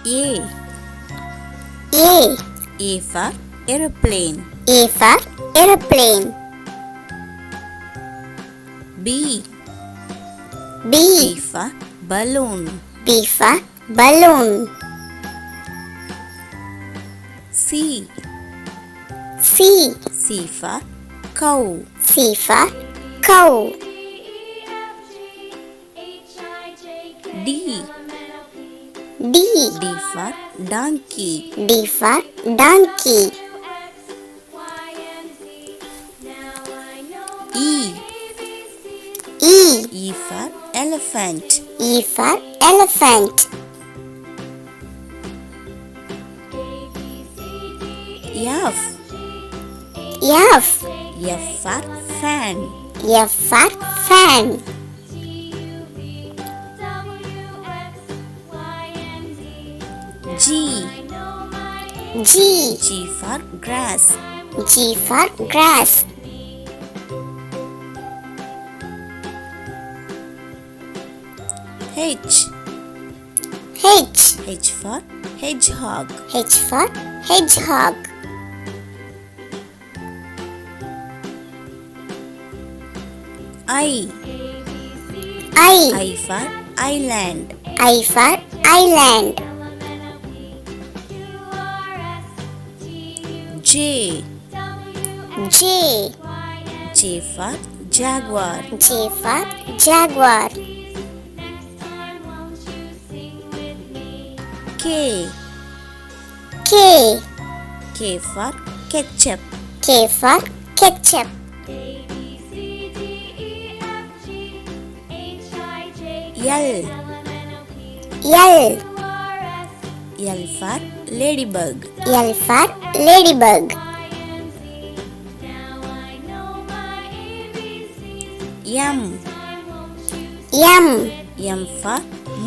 A. A. A for aeroplane. A for aeroplane. B. B. B for balloon. B for balloon. C. C. C for cow. C for cow. D. D. D for donkey. D for donkey. E. E. E for elephant. E for elephant. F. F. F for fan. F for fan. G. G. G for grass. G for grass. H. H. H for hedgehog. H for hedgehog. I. I. I for island. I for island. J. J. J for jaguar. J for jaguar. K. K. K for ketchup. K for ketchup. L. L. L for ladybug. L for ladybug. M. M. M for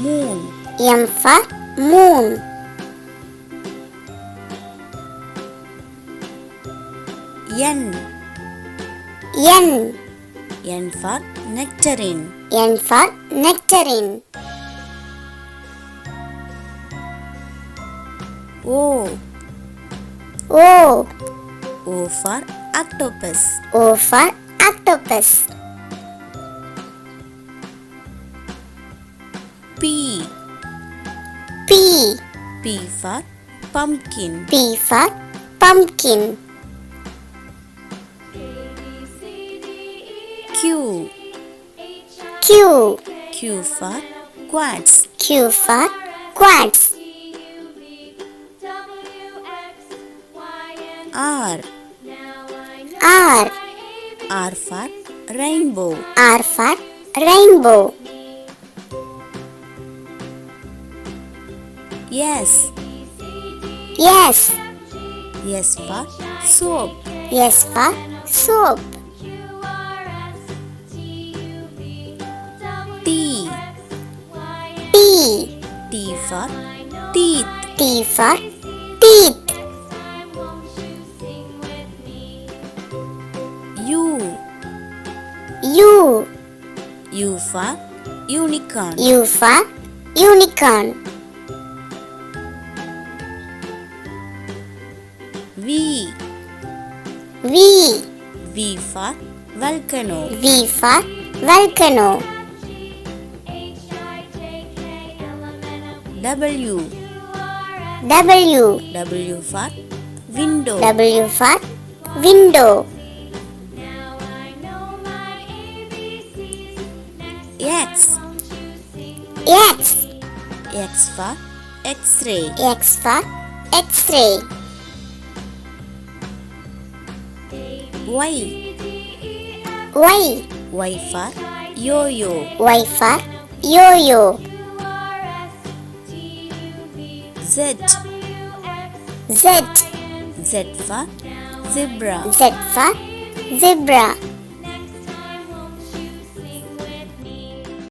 moon. M for moon. N. N. N for nectarine. N for nectarine. O. O. O for octopus. O for octopus. P. P. P for pumpkin. P for pumpkin. Q. Q. Q for quads. Q for quads. R. R. R for rainbow. R for rainbow. S. S. S for soap. S for soap. T. T. T for teeth. T for teeth. U. U. U for unicorn. U for unicorn. V. V. V for volcano. V for volcano. W. W. W for window. W for window. X. X. X for X-ray. X for X-ray. Y. Y. Y for yo-yo. Y for yo-yo. Z. Z. Z for zebra. Z for zebra.